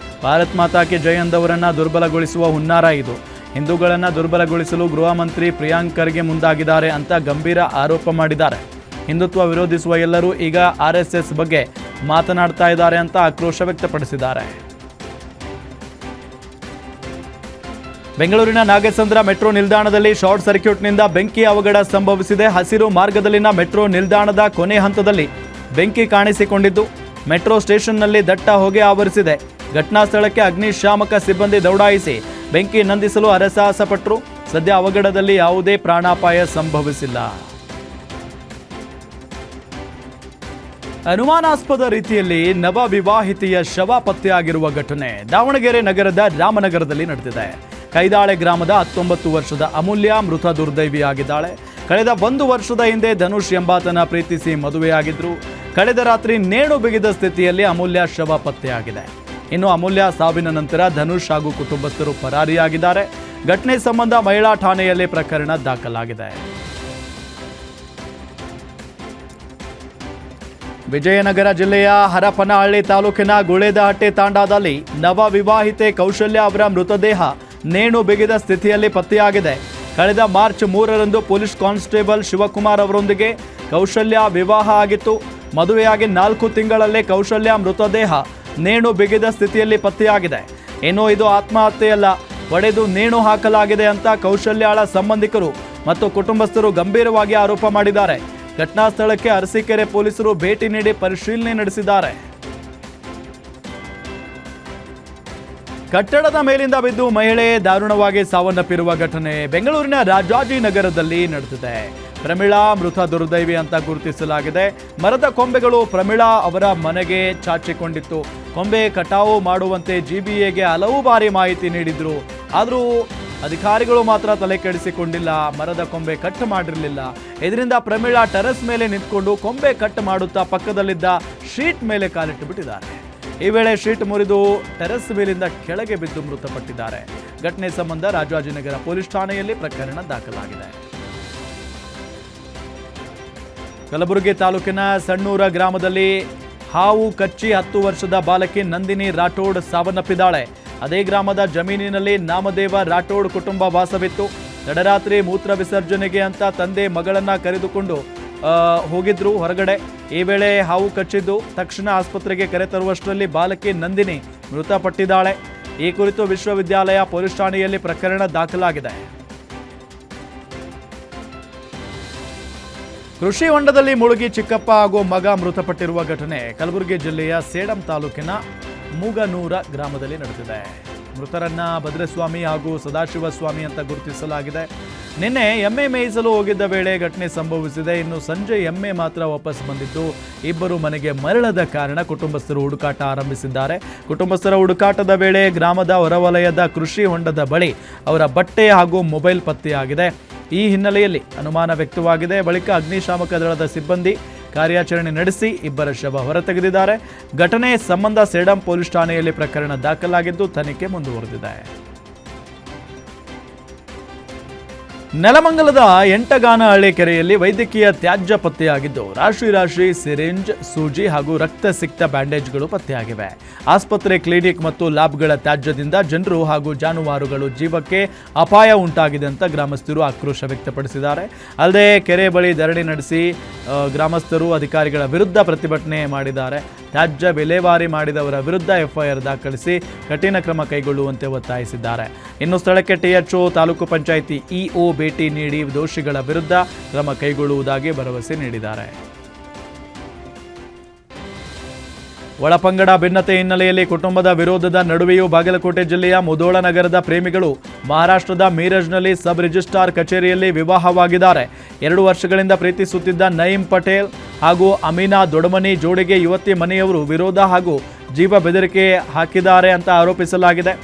ಭಾರತ್ ಮಾತಾ ಕಿ ಜೈ ಎಂದವರನ್ನು ದುರ್ಬಲಗೊಳಿಸುವ ಹುನ್ನಾರ ಇದು. ಹಿಂದೂಗಳನ್ನು ದುರ್ಬಲಗೊಳಿಸಲು ಗೃಹ ಮಂತ್ರಿ ಪ್ರಿಯಾಂಕ್ ಖರ್ಗೆ ಮುಂದಾಗಿದ್ದಾರೆ ಅಂತ ಗಂಭೀರ ಆರೋಪ ಮಾಡಿದ್ದಾರೆ. ಹಿಂದುತ್ವ ವಿರೋಧಿಸುವ ಎಲ್ಲರೂ ಈಗ ಆರ್ಎಸ್ಎಸ್ ಬಗ್ಗೆ ಮಾತನಾಡ್ತಾ ಇದ್ದಾರೆ ಅಂತ ಆಕ್ರೋಶ ವ್ಯಕ್ತಪಡಿಸಿದ್ದಾರೆ. ಬೆಂಗಳೂರಿನ ನಾಗಸಂದ್ರ ಮೆಟ್ರೋ ನಿಲ್ದಾಣದಲ್ಲಿ ಶಾರ್ಟ್ ಸರ್ಕ್ಯೂಟ್ನಿಂದ ಬೆಂಕಿ ಅವಘಡ ಸಂಭವಿಸಿದೆ. ಹಸಿರು ಮಾರ್ಗದಲ್ಲಿನ ಮೆಟ್ರೋ ನಿಲ್ದಾಣದ ಕೊನೆ ಹಂತದಲ್ಲಿ ಬೆಂಕಿ ಕಾಣಿಸಿಕೊಂಡಿದ್ದು ಮೆಟ್ರೋ ಸ್ಟೇಷನ್ನಲ್ಲಿ ದಟ್ಟ ಹೊಗೆ ಆವರಿಸಿದೆ. ಘಟನಾ ಸ್ಥಳಕ್ಕೆ ಅಗ್ನಿಶಾಮಕ ಸಿಬ್ಬಂದಿ ದೌಡಾಯಿಸಿ ಬೆಂಕಿ ನಂದಿಸಲು ಹರಸಾಹಸ ಪಟ್ಟರು. ಸದ್ಯ ಅವಘಡದಲ್ಲಿ ಯಾವುದೇ ಪ್ರಾಣಾಪಾಯ ಸಂಭವಿಸಿಲ್ಲ. ಅನುಮಾನಾಸ್ಪದ ರೀತಿಯಲ್ಲಿ ನವ ವಿವಾಹಿತೆಯ ಶವ ಪತ್ತೆಯಾಗಿರುವ ಘಟನೆ ದಾವಣಗೆರೆ ನಗರದ ರಾಮನಗರದಲ್ಲಿ ನಡೆದಿದೆ. ಕೈದಾಳೆ ಗ್ರಾಮದ 19 ವರ್ಷದ ಅಮೂಲ್ಯ ಮೃತ ದುರ್ದೈವಿಯಾಗಿದ್ದಾಳೆ. ಕಳೆದ 1 ವರ್ಷದ ಹಿಂದೆ ಧನುಷ್ ಎಂಬಾತನ ಪ್ರೀತಿಸಿ ಮದುವೆಯಾಗಿದ್ರು. ಕಳೆದ ರಾತ್ರಿ ನೇಣು ಬಿಗಿದ ಸ್ಥಿತಿಯಲ್ಲಿ ಅಮೂಲ್ಯ ಶವ ಪತ್ತೆಯಾಗಿದೆ. ಇನ್ನು ಅಮೂಲ್ಯ ಸಾವಿನ ನಂತರ ಧನುಷ್ ಹಾಗೂ ಕುಟುಂಬಸ್ಥರು ಪರಾರಿಯಾಗಿದ್ದಾರೆ. ಘಟನೆ ಸಂಬಂಧ ಮಹಿಳಾ ಠಾಣೆಯಲ್ಲಿ ಪ್ರಕರಣ ದಾಖಲಾಗಿದೆ. ವಿಜಯನಗರ ಜಿಲ್ಲೆಯ ಹರಪನಹಳ್ಳಿ ತಾಲೂಕಿನ ಗುಳೇದಹಟ್ಟಿ ತಾಂಡಾದಲ್ಲಿ ನವ ವಿವಾಹಿತೆ ಕೌಶಲ್ಯ ಅವರ ಮೃತದೇಹ ನೇಣು ಬಿಗಿದ ಸ್ಥಿತಿಯಲ್ಲಿ ಪತ್ತೆಯಾಗಿದೆ. ಕಳೆದ ಮಾರ್ಚ್ 3ರಂದು ಪೊಲೀಸ್ ಕಾನ್ಸ್ಟೇಬಲ್ ಶಿವಕುಮಾರ್ ಅವರೊಂದಿಗೆ ಕೌಶಲ್ಯ ವಿವಾಹ ಆಗಿತ್ತು. ಮದುವೆಯಾಗಿ 4 ತಿಂಗಳಲ್ಲೇ ಕೌಶಲ್ಯ ಮೃತದೇಹ ನೇಣು ಬಿಗಿದ ಸ್ಥಿತಿಯಲ್ಲಿ ಪತ್ತೆಯಾಗಿದೆ. ಇನ್ನು ಇದು ಆತ್ಮಹತ್ಯೆಯಲ್ಲ, ಒಡೆದು ನೇಣು ಹಾಕಲಾಗಿದೆ ಅಂತ ಕೌಶಲ್ಯಾಳ ಸಂಬಂಧಿಕರು ಮತ್ತು ಕುಟುಂಬಸ್ಥರು ಗಂಭೀರವಾಗಿ ಆರೋಪ ಮಾಡಿದ್ದಾರೆ. ಘಟನಾ ಸ್ಥಳಕ್ಕೆ ಅರಸೀಕೆರೆ ಪೊಲೀಸರು ಭೇಟಿ ನೀಡಿ ಪರಿಶೀಲನೆ ನಡೆಸಿದ್ದಾರೆ. ಕಟ್ಟಡದ ಮೇಲಿಂದ ಬಿದ್ದು ಮಹಿಳೆ ದಾರುಣವಾಗಿ ಸಾವನ್ನಪ್ಪಿರುವ ಘಟನೆ ಬೆಂಗಳೂರಿನ ರಾಜಾಜಿನಗರದಲ್ಲಿ ನಡೆದಿದೆ. ಪ್ರಮೀಳಾ ಮೃತ ದುರ್ದೈವಿ ಅಂತ ಗುರುತಿಸಲಾಗಿದೆ. ಮರದ ಕೊಂಬೆಗಳು ಪ್ರಮೀಳಾ ಅವರ ಮನೆಗೆ ಚಾಚಿಕೊಂಡಿತ್ತು. ಕೊಂಬೆ ಕಟಾವು ಮಾಡುವಂತೆ ಜಿಬಿಎಗೆ ಹಲವು ಬಾರಿ ಮಾಹಿತಿ ನೀಡಿದ್ರು. ಆದರೂ ಅಧಿಕಾರಿಗಳು ಮಾತ್ರ ತಲೆ ಕೆಡಿಸಿಕೊಂಡಿಲ್ಲ. ಮರದ ಕೊಂಬೆ ಕಟ್ ಮಾಡಿರಲಿಲ್ಲ. ಇದರಿಂದ ಪ್ರಮೀಳಾ ಟೆರೆಸ್ ಮೇಲೆ ನಿಂತ್ಕೊಂಡು ಕೊಂಬೆ ಕಟ್ ಮಾಡುತ್ತಾ ಪಕ್ಕದಲ್ಲಿದ್ದ ಶೀಟ್ ಮೇಲೆ ಕಾಲಿಟ್ಟು ಬಿಟ್ಟಿದ್ದಾರೆ. ಈ ವೇಳೆ ಶೀಟ್ ಮುರಿದು ಟೆರೆಸ್ ಮೇಲಿಂದ ಕೆಳಗೆ ಬಿದ್ದು ಮೃತಪಟ್ಟಿದ್ದಾರೆ. ಘಟನೆ ಸಂಬಂಧ ರಾಜಾಜಿನಗರ ಪೊಲೀಸ್ ಠಾಣೆಯಲ್ಲಿ ಪ್ರಕರಣ ದಾಖಲಾಗಿದೆ. ಕಲಬುರಗಿ ತಾಲೂಕಿನ ಸಣ್ಣೂರ ಗ್ರಾಮದಲ್ಲಿ ಹಾವು ಕಚ್ಚಿ 10 ವರ್ಷದ ಬಾಲಕಿ ನಂದಿನಿ ರಾಠೋಡ್ ಸಾವನ್ನಪ್ಪಿದ್ದಾಳೆ. ಅದೇ ಗ್ರಾಮದ ಜಮೀನಿನಲ್ಲಿ ನಾಮದೇವ ರಾಠೋಡ್ ಕುಟುಂಬ ವಾಸವಿತ್ತು. ತಡರಾತ್ರಿ ಮೂತ್ರ ವಿಸರ್ಜನೆಗೆ ಅಂತ ತಂದೆ ಮಗಳನ್ನ ಕರೆದುಕೊಂಡು ಹೋಗಿದ್ರು ಹೊರಗಡೆ. ಈ ವೇಳೆ ಹಾವು ಕಚ್ಚಿದ್ದು. ತಕ್ಷಣ ಆಸ್ಪತ್ರೆಗೆ ಕರೆತರುವಷ್ಟರಲ್ಲಿ ಬಾಲಕಿ ನಂದಿನಿ ಮೃತಪಟ್ಟಿದ್ದಾಳೆ. ಈ ಕುರಿತು ವಿಶ್ವವಿದ್ಯಾಲಯ ಪೊಲೀಸ್ ಠಾಣೆಯಲ್ಲಿ ಪ್ರಕರಣ ದಾಖಲಾಗಿದೆ. ಕೃಷಿ ಹೊಂಡದಲ್ಲಿ ಮುಳುಗಿ ಚಿಕ್ಕಪ್ಪ ಹಾಗೂ ಮಗ ಮೃತಪಟ್ಟಿರುವ ಘಟನೆ ಕಲಬುರಗಿ ಜಿಲ್ಲೆಯ ಸೇಡಂ ತಾಲೂಕಿನ ಮೂಗನೂರ ಗ್ರಾಮದಲ್ಲಿ ನಡೆದಿದೆ. ಮೃತರನ್ನ ಭದ್ರಸ್ವಾಮಿ ಹಾಗೂ ಸದಾಶಿವಸ್ವಾಮಿ ಅಂತ ಗುರುತಿಸಲಾಗಿದೆ. ನಿನ್ನೆ ಎಮ್ಮೆ ಮೇಯಿಸಲು ಹೋಗಿದ್ದ ವೇಳೆ ಘಟನೆ ಸಂಭವಿಸಿದೆ. ಇನ್ನು ಸಂಜೆ ಎಮ್ಮೆ ಮಾತ್ರ ವಾಪಸ್ ಬಂದಿದ್ದು. ಇಬ್ಬರು ಮನೆಗೆ ಮರಳದ ಕಾರಣ ಕುಟುಂಬಸ್ಥರು ಹುಡುಕಾಟ ಆರಂಭಿಸಿದ್ದಾರೆ. ಕುಟುಂಬಸ್ಥರ ಹುಡುಕಾಟದ ವೇಳೆ ಗ್ರಾಮದ ಹೊರವಲಯದ ಕೃಷಿ ಹೊಂಡದ ಬಳಿ ಅವರ ಬಟ್ಟೆ ಹಾಗೂ ಮೊಬೈಲ್ ಪತ್ತೆಯಾಗಿದೆ. ಈ ಹಿನ್ನೆಲೆಯಲ್ಲಿ ಅನುಮಾನ ವ್ಯಕ್ತವಾಗಿದೆ. ಬಳಿಕ ಅಗ್ನಿಶಾಮಕ ದಳದ ಸಿಬ್ಬಂದಿ ಕಾರ್ಯಾಚರಣೆ ನಡೆಸಿ ಇಬ್ಬರ ಶವ ಹೊರತೆಗೆದಿದ್ದಾರೆ. ಘಟನೆ ಸಂಬಂಧ ಸೇಡಂ ಪೊಲೀಸ್ ಠಾಣೆಯಲ್ಲಿ ಪ್ರಕರಣ ದಾಖಲಾಗಿದ್ದು ತನಿಖೆ ಮುಂದುವರೆದಿದೆ. ನೆಲಮಂಗಲದ ಎಂಟಗಾನಹಳ್ಳಿ ಕೆರೆಯಲ್ಲಿ ವೈದ್ಯಕೀಯ ತ್ಯಾಜ್ಯ ಪತ್ತೆಯಾಗಿದ್ದು ರಾಶಿ ಸಿರಿಂಜ್, ಸೂಜಿ ಹಾಗೂ ರಕ್ತ ಸಿಕ್ತ ಬ್ಯಾಂಡೇಜ್ಗಳು ಪತ್ತೆಯಾಗಿವೆ. ಆಸ್ಪತ್ರೆ, ಕ್ಲಿನಿಕ್ ಮತ್ತು ಲ್ಯಾಬ್ಗಳ ತ್ಯಾಜ್ಯದಿಂದ ಜನರು ಹಾಗೂ ಜಾನುವಾರುಗಳು ಜೀವಕ್ಕೆ ಅಪಾಯ ಉಂಟಾಗಿದೆ ಅಂತ ಗ್ರಾಮಸ್ಥರು ಆಕ್ರೋಶ ವ್ಯಕ್ತಪಡಿಸಿದ್ದಾರೆ. ಅಲ್ಲದೆ ಕೆರೆ ಬಳಿ ಧರಣಿ ನಡೆಸಿ ಗ್ರಾಮಸ್ಥರು ಅಧಿಕಾರಿಗಳ ವಿರುದ್ಧ ಪ್ರತಿಭಟನೆ ಮಾಡಿದ್ದಾರೆ. ತ್ಯಾಜ್ಯ ವಿಲೇವಾರಿ ಮಾಡಿದವರ ವಿರುದ್ಧ ಎಫ್ಐಆರ್ ದಾಖಲಿಸಿ ಕಠಿಣ ಕ್ರಮ ಕೈಗೊಳ್ಳುವಂತೆ ಒತ್ತಾಯಿಸಿದ್ದಾರೆ. ಇನ್ನು ಸ್ಥಳಕ್ಕೆ ಟಿಎಚ್ಒ, ತಾಲೂಕು ಪಂಚಾಯಿತಿ ಇಒ ಭೇಟಿ ನೀಡಿ ದೋಷಿಗಳ ವಿರುದ್ಧ ಕ್ರಮ ಕೈಗೊಳ್ಳುವುದಾಗಿ ಭರವಸೆ ನೀಡಿದ್ದಾರೆ. ಒಳಪಂಗಡ ಭಿನ್ನತೆ ಹಿನ್ನೆಲೆಯಲ್ಲಿ ಕುಟುಂಬದ ವಿರೋಧದ ನಡುವೆಯೂ ಬಾಗಲಕೋಟೆ ಜಿಲ್ಲೆಯ ಮುಧೋಳ ನಗರದ ಪ್ರೇಮಿಗಳು ಮಹಾರಾಷ್ಟ್ರದ ಮೀರಜ್ನಲ್ಲಿ ಸಬ್ ರಿಜಿಸ್ಟ್ರಾರ್ ಕಚೇರಿಯಲ್ಲಿ ವಿವಾಹವಾಗಿದ್ದಾರೆ. 2 ವರ್ಷಗಳಿಂದ ಪ್ರೀತಿಸುತ್ತಿದ್ದ ನಯೀಂ ಪಟೇಲ್ ಹಾಗೂ ಅಮೀನಾ ದೊಡಮನಿ ಜೋಡಿಗೆ ಯುವತಿ ಮನೆಯವರು ವಿರೋಧ ಹಾಗೂ ಜೀವ ಬೆದರಿಕೆ ಹಾಕಿದ್ದಾರೆ ಅಂತ ಆರೋಪಿಸಲಾಗಿದೆ.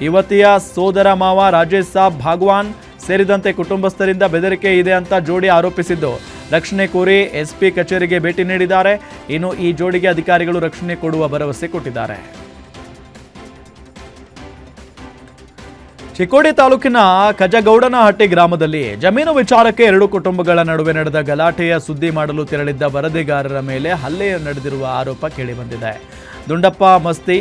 ಯುವತಿಯ ಸೋದರ ಮಾವ ರಾಜೇಶ್ ಸಾಬ್ ಭಾಗವಾನ್ ಸೇರಿದಂತೆ ಕುಟುಂಬಸ್ಥರಿಂದ ಬೆದರಿಕೆ ಇದೆ ಅಂತ ಜೋಡಿ ಆರೋಪಿಸಿದ್ದು ರಕ್ಷಣೆ ಕೋರಿ ಎಸ್ಪಿ ಕಚೇರಿಗೆ ಭೇಟಿ ನೀಡಿದ್ದಾರೆ. ಇನ್ನು ಈ ಜೋಡಿಗೆ ಅಧಿಕಾರಿಗಳು ರಕ್ಷಣೆ ಕೊಡುವ ಭರವಸೆ ಕೊಟ್ಟಿದ್ದಾರೆ. ಚಿಕ್ಕೋಡಿ ತಾಲೂಕಿನ ಕಜಗೌಡನಹಟ್ಟಿ ಗ್ರಾಮದಲ್ಲಿ ಜಮೀನು ವಿಚಾರಕ್ಕೆ 2 ಕುಟುಂಬಗಳ ನಡುವೆ ನಡೆದ ಗಲಾಟೆಯ ಸುದ್ದಿ ಮಾಡಲು ತೆರಳಿದ್ದ ವರದಿಗಾರರ ಮೇಲೆ ಹಲ್ಲೆ ನಡೆದಿರುವ ಆರೋಪ ಕೇಳಿಬಂದಿದೆ. ದುಂಡಪ್ಪ ಮಸ್ತಿ,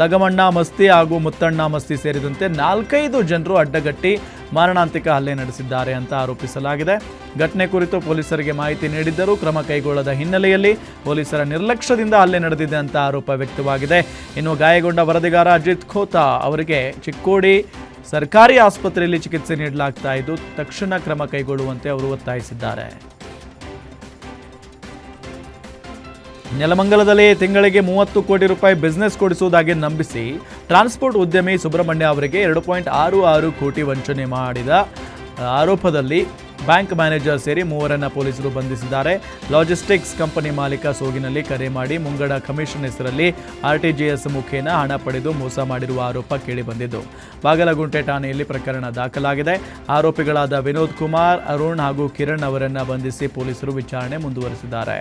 ಲಗಮಣ್ಣ ಮಸ್ತಿ ಹಾಗೂ ಮುತ್ತಣ್ಣ ಮಸ್ತಿ ಸೇರಿದಂತೆ 4-5 ಜನರು ಅಡ್ಡಗಟ್ಟಿ ಮಾರಣಾಂತಿಕ ಹಲ್ಲೆ ನಡೆಸಿದ್ದಾರೆ ಅಂತ ಆರೋಪಿಸಲಾಗಿದೆ. ಘಟನೆ ಕುರಿತು ಪೊಲೀಸರಿಗೆ ಮಾಹಿತಿ ನೀಡಿದ್ದರೂ ಕ್ರಮ ಕೈಗೊಳ್ಳದ ಹಿನ್ನೆಲೆಯಲ್ಲಿ ಪೊಲೀಸರ ನಿರ್ಲಕ್ಷ್ಯದಿಂದ ಹಲ್ಲೆ ನಡೆದಿದೆ ಅಂತ ಆರೋಪ ವ್ಯಕ್ತವಾಗಿದೆ. ಇನ್ನು ಗಾಯಗೊಂಡ ವರದಿಗಾರ ಅಜಿತ್ ಖೋತಾ ಅವರಿಗೆ ಚಿಕ್ಕೋಡಿ ಸರ್ಕಾರಿ ಆಸ್ಪತ್ರೆಯಲ್ಲಿ ಚಿಕಿತ್ಸೆ ನೀಡಲಾಗ್ತಾ ಇದ್ದು ತಕ್ಷಣ ಕ್ರಮ ಕೈಗೊಳ್ಳುವಂತೆ ಅವರು ಒತ್ತಾಯಿಸಿದ್ದಾರೆ. ನೆಲಮಂಗಲದಲ್ಲಿ ತಿಂಗಳಿಗೆ 30 ಕೋಟಿ ರೂಪಾಯಿ ಬಿಸ್ನೆಸ್ ಕೊಡಿಸುವುದಾಗಿ ನಂಬಿಸಿ ಟ್ರಾನ್ಸ್ಪೋರ್ಟ್ ಉದ್ಯಮಿ ಸುಬ್ರಹ್ಮಣ್ಯ ಅವರಿಗೆ 2.66 ಕೋಟಿ ವಂಚನೆ ಮಾಡಿದ ಆರೋಪದಲ್ಲಿ ಬ್ಯಾಂಕ್ ಮ್ಯಾನೇಜರ್ ಸೇರಿ 3 ಪೊಲೀಸರು ಬಂಧಿಸಿದ್ದಾರೆ. ಲಾಜಿಸ್ಟಿಕ್ಸ್ ಕಂಪನಿ ಮಾಲೀಕ ಸೋಗಿನಲ್ಲಿ ಕರೆ ಮಾಡಿ ಮುಂಗಡ ಕಮಿಷನ್ ಹೆಸರಲ್ಲಿ ಆರ್ಟಿಜಿಎಸ್ ಮುಖೇನ ಹಣ ಪಡೆದು ಮೋಸ ಮಾಡಿರುವ ಆರೋಪ ಕೇಳಿಬಂದಿದ್ದು ಬಾಗಲಗುಂಟೆ ಠಾಣೆಯಲ್ಲಿ ಪ್ರಕರಣ ದಾಖಲಾಗಿದೆ. ಆರೋಪಿಗಳಾದ ವಿನೋದ್ ಕುಮಾರ್, ಅರುಣ್ ಹಾಗೂ ಕಿರಣ್ ಅವರನ್ನು ಬಂಧಿಸಿ ಪೊಲೀಸರು ವಿಚಾರಣೆ ಮುಂದುವರೆಸಿದ್ದಾರೆ.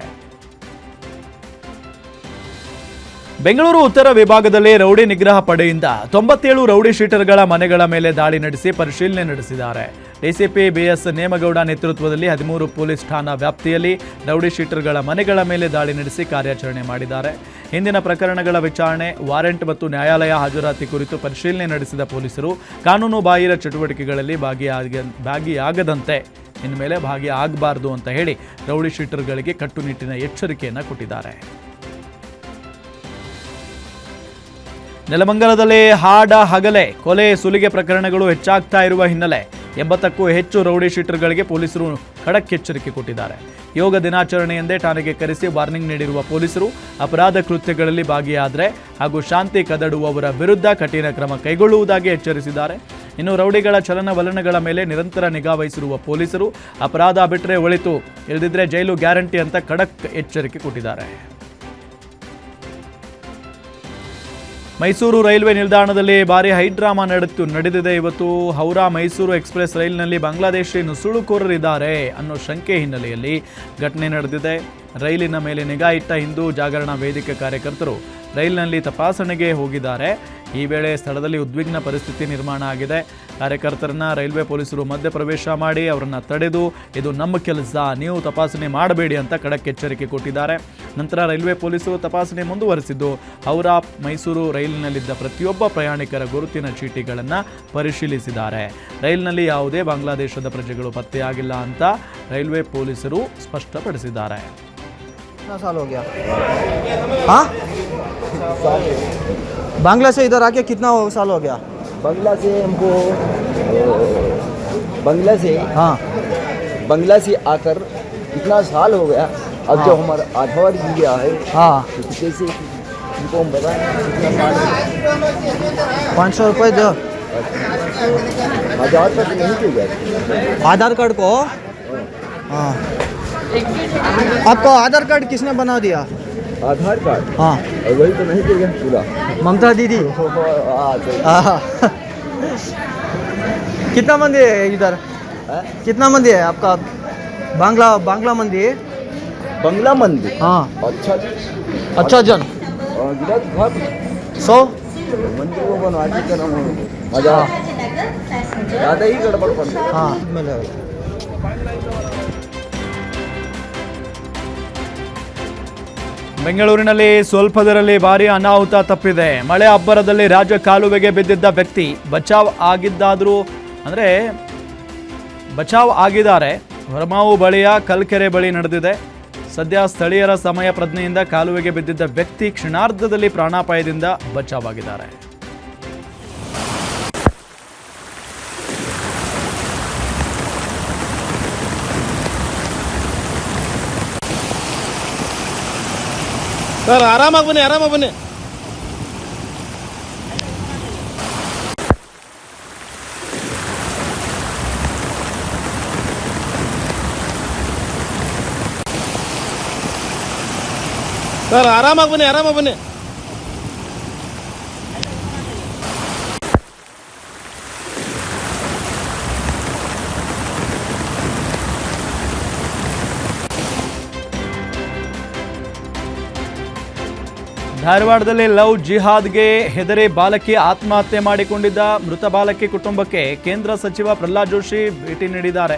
ಬೆಂಗಳೂರು ಉತ್ತರ ವಿಭಾಗದಲ್ಲಿ ರೌಡಿ ನಿಗ್ರಹ ಪಡೆಯಿಂದ 97 ರೌಡಿ ಶೀಟರ್ಗಳ ಮನೆಗಳ ಮೇಲೆ ದಾಳಿ ನಡೆಸಿ ಪರಿಶೀಲನೆ ನಡೆಸಿದ್ದಾರೆ. ಡಿಸಿಪಿ ಬಿಎಸ್ ನೇಮಗೌಡ ನೇತೃತ್ವದಲ್ಲಿ 13 ಪೊಲೀಸ್ ಠಾಣಾ ವ್ಯಾಪ್ತಿಯಲ್ಲಿ ರೌಡಿ ಶೀಟರ್ಗಳ ಮನೆಗಳ ಮೇಲೆ ದಾಳಿ ನಡೆಸಿ ಕಾರ್ಯಾಚರಣೆ ಮಾಡಿದ್ದಾರೆ. ಹಿಂದಿನ ಪ್ರಕರಣಗಳ ವಿಚಾರಣೆ, ವಾರೆಂಟ್ ಮತ್ತು ನ್ಯಾಯಾಲಯ ಹಾಜರಾತಿ ಕುರಿತು ಪರಿಶೀಲನೆ ನಡೆಸಿದ ಪೊಲೀಸರು ಕಾನೂನು ಬಾಹಿರ ಚಟುವಟಿಕೆಗಳಲ್ಲಿ ಭಾಗಿಯಾಗದಂತೆ ಇನ್ಮೇಲೆ ಭಾಗಿಯಾಗಬಾರದು ಅಂತ ಹೇಳಿ ರೌಡಿ ಶೀಟರ್ಗಳಿಗೆ ಕಟ್ಟುನಿಟ್ಟಿನ ಎಚ್ಚರಿಕೆಯನ್ನು ಕೊಟ್ಟಿದ್ದಾರೆ. ನೆಲಮಂಗಲದಲ್ಲಿ ಹಾಡ ಹಗಲೇ ಕೊಲೆ ಸುಲಿಗೆ ಪ್ರಕರಣಗಳು ಹೆಚ್ಚಾಗ್ತಾ ಇರುವ ಹಿನ್ನೆಲೆ 80ಕ್ಕೂ ಹೆಚ್ಚು ರೌಡಿ ಶೀಟರ್ಗಳಿಗೆ ಪೊಲೀಸರು ಖಡಕ್ ಎಚ್ಚರಿಕೆ ಕೊಟ್ಟಿದ್ದಾರೆ. ಯೋಗ ದಿನಾಚರಣೆಯಂದೇ ಠಾಣೆಗೆ ಕರೆಸಿ ವಾರ್ನಿಂಗ್ ನೀಡಿರುವ ಪೊಲೀಸರು ಅಪರಾಧ ಕೃತ್ಯಗಳಲ್ಲಿ ಭಾಗಿಯಾದರೆ ಹಾಗೂ ಶಾಂತಿ ಕದಡುವವರ ವಿರುದ್ಧ ಕಠಿಣ ಕ್ರಮ ಕೈಗೊಳ್ಳುವುದಾಗಿ ಎಚ್ಚರಿಸಿದ್ದಾರೆ. ಇನ್ನು ರೌಡಿಗಳ ಚಲನವಲನಗಳ ಮೇಲೆ ನಿರಂತರ ನಿಗಾ ವಹಿಸಿರುವ ಪೊಲೀಸರು ಅಪರಾಧ ಬಿಟ್ಟರೆ ಒಳಿತು, ಇಲ್ಲದಿದ್ದರೆ ಜೈಲು ಗ್ಯಾರಂಟಿ ಅಂತ ಖಡಕ್ ಎಚ್ಚರಿಕೆ ಕೊಟ್ಟಿದ್ದಾರೆ. ಮೈಸೂರು ರೈಲ್ವೆ ನಿಲ್ದಾಣದಲ್ಲಿ ಭಾರಿ ಹೈಡ್ರಾಮಾ ನಡೆದಿದೆ. ಇವತ್ತು ಹೌರಾ ಮೈಸೂರು ಎಕ್ಸ್ಪ್ರೆಸ್ ರೈಲಿನಲ್ಲಿ ಬಾಂಗ್ಲಾದೇಶಿ ನುಸುಳುಕೋರರಿದ್ದಾರೆ ಅನ್ನೋ ಶಂಕೆ ಹಿನ್ನೆಲೆಯಲ್ಲಿ ಘಟನೆ ನಡೆದಿದೆ. ರೈಲಿನ ಮೇಲೆ ನಿಗಾ ಇಟ್ಟ ಹಿಂದೂ ಜಾಗರಣಾ ವೇದಿಕೆ ಕಾರ್ಯಕರ್ತರು ರೈಲಿನಲ್ಲಿ ತಪಾಸಣೆಗೆ ಹೋಗಿದ್ದಾರೆ. ಈ ವೇಳೆ ಸ್ಥಳದಲ್ಲಿ ಉದ್ವಿಗ್ನ ಪರಿಸ್ಥಿತಿ ನಿರ್ಮಾಣ ಆಗಿದೆ. ಕಾರ್ಯಕರ್ತರನ್ನ ರೈಲ್ವೆ ಪೊಲೀಸರು ಮಧ್ಯಪ್ರವೇಶ ಮಾಡಿ ಅವರನ್ನು ತಡೆದು, ಇದು ನಮ್ಮ ಕೆಲಸ, ನೀವು ತಪಾಸಣೆ ಮಾಡಬೇಡಿ ಅಂತ ಖಡಕ್ ಎಚ್ಚರಿಕೆ ಕೊಟ್ಟಿದ್ದಾರೆ. ನಂತರ ರೈಲ್ವೆ ಪೊಲೀಸರು ತಪಾಸಣೆ ಮುಂದುವರೆಸಿದ್ದು ಹೌರಾ ಮೈಸೂರು ರೈಲಿನಲ್ಲಿದ್ದ ಪ್ರತಿಯೊಬ್ಬ ಪ್ರಯಾಣಿಕರ ಗುರುತಿನ ಚೀಟಿಗಳನ್ನು ಪರಿಶೀಲಿಸಿದ್ದಾರೆ. ರೈಲಿನಲ್ಲಿ ಯಾವುದೇ ಬಾಂಗ್ಲಾದೇಶದ ಪ್ರಜೆಗಳು ಪತ್ತೆಯಾಗಿಲ್ಲ ಅಂತ ರೈಲ್ವೆ ಪೊಲೀಸರು ಸ್ಪಷ್ಟಪಡಿಸಿದ್ದಾರೆ. कितना साल हो गया? हाँ, बांग्ला से इधर आके कितना साल हो गया? बंगला से हमको हाँ, बंगला से आकर इतना साल हो गया. अब हाँ. जब हमारा आधार जी गया है हाँ, तो कैसे उनको हम बताएं कितना साल है? 500 रुपये दो. आधार तक नहीं देगा. आधार कार्ड को हाँ, आपको आधार कार्ड किसने बना दिया? आधार कार्ड हाँ, और वही तो नहीं देगा पूरा. ममता दीदी. हाँ. कितना मंदी है इधर? कितना मंदी है आपका? बांग्ला मंदी? बंगला मंदिर. हाँ, अच्छा जन गिरत घर 100. मंदिर को बनवा के करम मजा ज़्यादा ही गड़बड़ पड़ गई. हाँ, मिलेगा. ಬೆಂಗಳೂರಿನಲ್ಲಿ ಸ್ವಲ್ಪದರಲ್ಲಿ ಭಾರೀ ಅನಾಹುತ ತಪ್ಪಿದೆ. ಮಳೆ ಅಬ್ಬರದಲ್ಲಿ ರಾಜ್ಯ ಕಾಲುವೆಗೆ ಬಿದ್ದಿದ್ದ ವ್ಯಕ್ತಿ ಬಚಾವ್ ಆಗಿದ್ದಾರೆ. ಹೊರಮಾವು ಬಳಿಯ ಕಲ್ಕೆರೆ ಬಳಿ ನಡೆದಿದೆ. ಸದ್ಯ ಸ್ಥಳೀಯರ ಸಮಯ ಪ್ರಜ್ಞೆಯಿಂದ ಕಾಲುವೆಗೆ ಬಿದ್ದಿದ್ದ ವ್ಯಕ್ತಿ ಕ್ಷಣಾರ್ಧದಲ್ಲಿ ಪ್ರಾಣಾಪಾಯದಿಂದ ಬಚಾವಾಗಿದ್ದಾರೆ. ಸರ್ ಆರಾಮಾಗಿ ಬನ್ನಿ ಸರ್ ಆರಾಮಾಗಿ ಬನ್ನಿ. ಧಾರವಾಡದಲ್ಲಿ ಲವ್ ಜಿಹಾದ್ಗೆ ಹೆದರಿ ಬಾಲಕಿ ಆತ್ಮಹತ್ಯೆ ಮಾಡಿಕೊಂಡಿದ್ದ ಮೃತ ಬಾಲಕಿ ಕುಟುಂಬಕ್ಕೆ ಕೇಂದ್ರ ಸಚಿವ ಪ್ರಹ್ಲಾದ್ ಜೋಶಿ ಭೇಟಿ ನೀಡಿದ್ದಾರೆ.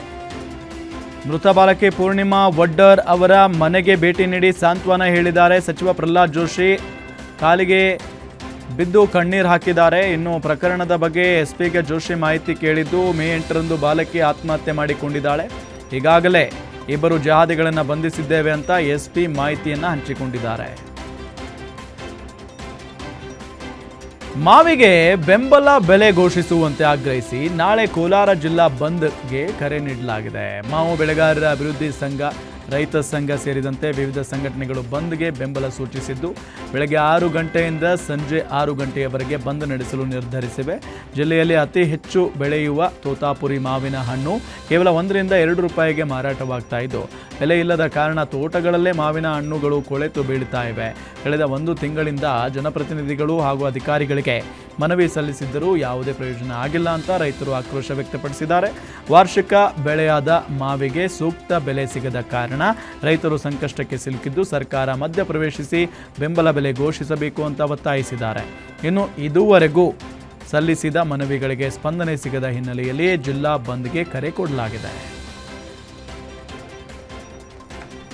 ಮೃತ ಬಾಲಕಿ ಪೂರ್ಣಿಮಾ ವಡ್ಡರ್ ಅವರ ಮನೆಗೆ ಭೇಟಿ ನೀಡಿ ಸಾಂತ್ವನ ಹೇಳಿದ್ದಾರೆ. ಸಚಿವ ಪ್ರಹ್ಲಾದ್ ಜೋಶಿ ಕಾಲಿಗೆ ಬಿದ್ದು ಕಣ್ಣೀರು ಹಾಕಿದ್ದಾರೆ. ಇನ್ನು ಪ್ರಕರಣದ ಬಗ್ಗೆ ಎಸ್ಪಿಗೆ ಜೋಶಿ ಮಾಹಿತಿ ಕೇಳಿದ್ದು ಮೇ 8ರಂದು ಬಾಲಕಿ ಆತ್ಮಹತ್ಯೆ ಮಾಡಿಕೊಂಡಿದ್ದಾಳೆ. ಈಗಾಗಲೇ ಇಬ್ಬರು ಜಿಹಾದಿಗಳನ್ನು ಬಂಧಿಸಿದ್ದೇವೆ ಅಂತ ಎಸ್ಪಿ ಮಾಹಿತಿಯನ್ನು ಹಂಚಿಕೊಂಡಿದ್ದಾರೆ. ಮಾವಿಗೆ ಬೆಂಬಲ ಬೆಲೆ ಘೋಷಿಸುವಂತೆ ಆಗ್ರಹಿಸಿ ನಾಳೆ ಕೋಲಾರ ಜಿಲ್ಲಾ ಬಂದ್ಗೆ ಕರೆ ನೀಡಲಾಗಿದೆ. ಮಾವು ಬೆಳೆಗಾರರ ಅಭಿವೃದ್ಧಿ ಸಂಘ, ರೈತ ಸಂಘ ಸೇರಿದಂತೆ ವಿವಿಧ ಸಂಘಟನೆಗಳು ಬಂದ್ಗೆ ಬೆಂಬಲ ಸೂಚಿಸಿದ್ದು ಬೆಳಗ್ಗೆ 6 ಗಂಟೆಯಿಂದ ಸಂಜೆ 6 ಗಂಟೆಯವರೆಗೆ ಬಂದ್ ನಡೆಸಲು ನಿರ್ಧರಿಸಿವೆ. ಜಿಲ್ಲೆಯಲ್ಲಿ ಅತಿ ಹೆಚ್ಚು ಬೆಳೆಯುವ ತೋತಾಪುರಿ ಮಾವಿನ ಹಣ್ಣು ಕೇವಲ 1 ರಿಂದ 2 ರೂಪಾಯಿಗೆ ಮಾರಾಟವಾಗ್ತಾ ಇದ್ದು ಬೆಲೆ ಇಲ್ಲದ ಕಾರಣ ತೋಟಗಳಲ್ಲೇ ಮಾವಿನ ಹಣ್ಣುಗಳು ಕೊಳೆತು ಬೀಳ್ತಾ ಇವೆ. ಕಳೆದ 1 ತಿಂಗಳಿಂದ ಜನಪ್ರತಿನಿಧಿಗಳು ಹಾಗೂ ಅಧಿಕಾರಿಗಳಿಗೆ ಮನವಿ ಸಲ್ಲಿಸಿದ್ದರೂ ಯಾವುದೇ ಪ್ರಯೋಜನ ಆಗಿಲ್ಲ ಅಂತ ರೈತರು ಆಕ್ರೋಶ ವ್ಯಕ್ತಪಡಿಸಿದ್ದಾರೆ. ವಾರ್ಷಿಕ ಬೆಳೆಯಾದ ಮಾವಿಗೆ ಸೂಕ್ತ ಬೆಲೆ ಸಿಗದ ಕಾರಣ ರೈತರು ಸಂಕಷ್ಟಕ್ಕೆ ಸಿಲುಕಿದ್ದು ಸರ್ಕಾರ ಮಧ್ಯಪ್ರವೇಶಿಸಿ ಬೆಂಬಲ ಬೆಲೆ ಘೋಷಿಸಬೇಕು ಅಂತ ಒತ್ತಾಯಿಸಿದ್ದಾರೆ. ಇನ್ನು ಇದುವರೆಗೂ ಸಲ್ಲಿಸಿದ ಮನವಿಗಳಿಗೆ ಸ್ಪಂದನೆ ಸಿಗದ ಹಿನ್ನೆಲೆಯಲ್ಲಿ ಜಿಲ್ಲಾ ಬಂದ್ಗೆ ಕರೆ ಕೊಡಲಾಗಿದೆ.